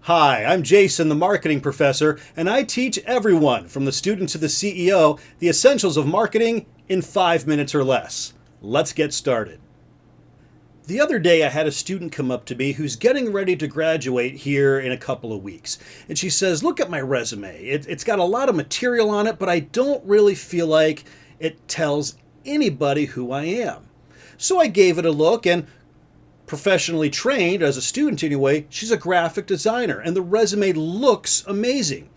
Hi, I'm Jason, the marketing professor, and I teach everyone, from the student to the CEO, the essentials of marketing in 5 minutes or less. Let's get started. The other day, I had a student come up to me who's getting ready to graduate here in a couple of weeks. And she says, "Look at my resume. It's got a lot of material on it, but I don't really feel like it tells anybody who I am." So I gave it a look, and professionally trained, as a student anyway, she's a graphic designer, and the resume looks amazing.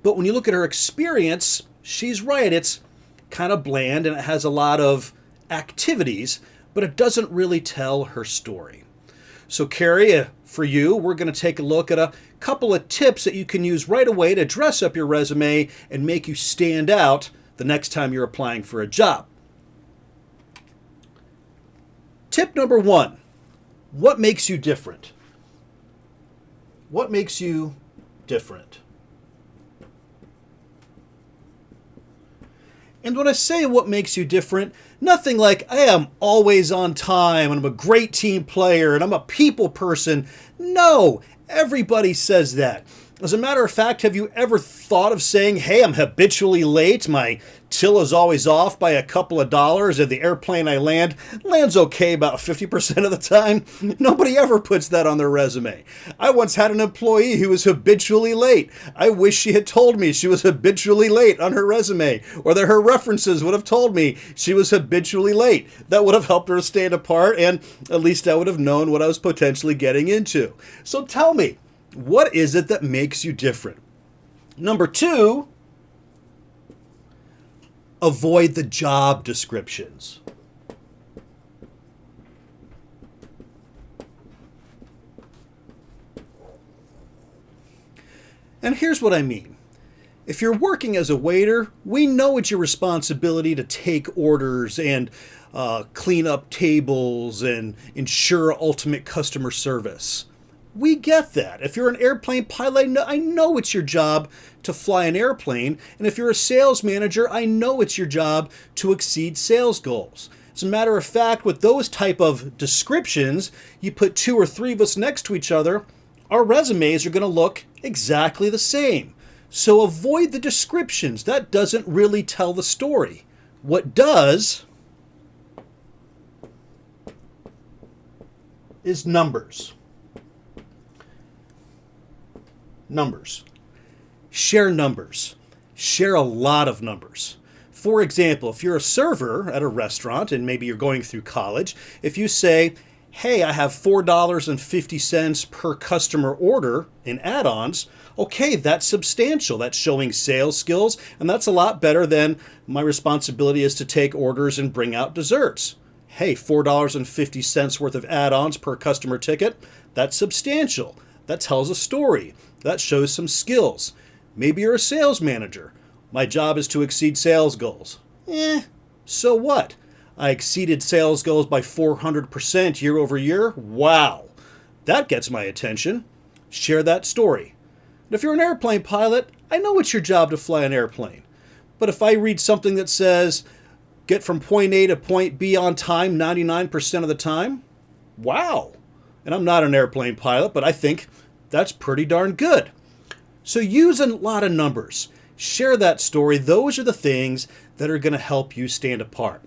But when you look at her experience, she's right. It's kind of bland and it has a lot of activities, but it doesn't really tell her story. So Carrie, for you, we're going to take a look at a couple of tips that you can use right away to dress up your resume and make you stand out the next time you're applying for a job. Tip number one. What makes you different? What makes you different? And when I say what makes you different, nothing like I am always on time and I'm a great team player and I'm a people person. No, everybody says that. As a matter of fact, have you ever thought of saying, "Hey, I'm habitually late. My till is always off by a couple of dollars, and the airplane I lands okay about 50% of the time"? Nobody ever puts that on their resume. I once had an employee who was habitually late. I wish she had told me she was habitually late on her resume, or that her references would have told me she was habitually late. That would have helped her stand apart, and at least I would have known what I was potentially getting into. So tell me, what is it that makes you different? Number two, avoid the job descriptions. And here's what I mean. If you're working as a waiter, we know it's your responsibility to take orders and clean up tables and ensure ultimate customer service. We get that. If you're an airplane pilot, I know it's your job to fly an airplane. And if you're a sales manager, I know it's your job to exceed sales goals. As a matter of fact, with those type of descriptions, you put two or three of us next to each other, our resumes are going to look exactly the same. So avoid the descriptions. That doesn't really tell the story. What does is numbers. Numbers. Share numbers. Share a lot of numbers. For example, if you're a server at a restaurant and maybe you're going through college, if you say, "Hey, I have $4.50 per customer order in add-ons," okay, that's substantial. That's showing sales skills, and that's a lot better than "My responsibility is to take orders and bring out desserts." Hey, $4.50 worth of add-ons per customer ticket, that's substantial. That tells a story. That shows some skills. Maybe you're a sales manager. "My job is to exceed sales goals." So what? I exceeded sales goals by 400% year over year. Wow. That gets my attention. Share that story. And if you're an airplane pilot, I know it's your job to fly an airplane. But if I read something that says, "Get from point A to point B on time 99% of the time," wow. And I'm not an airplane pilot, but I think that's pretty darn good. So use a lot of numbers. Share that story. Those are the things that are going to help you stand apart.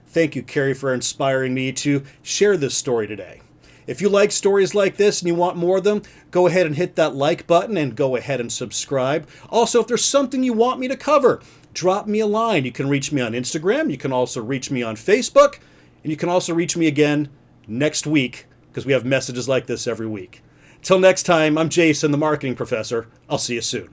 Thank you, Carrie, for inspiring me to share this story today. If you like stories like this and you want more of them, go ahead and hit that like button and go ahead and subscribe. Also, if there's something you want me to cover, drop me a line. You can reach me on Instagram. You can also reach me on Facebook. And you can also reach me again next week, because we have messages like this every week. Till next time, I'm Jason, the marketing professor. I'll see you soon.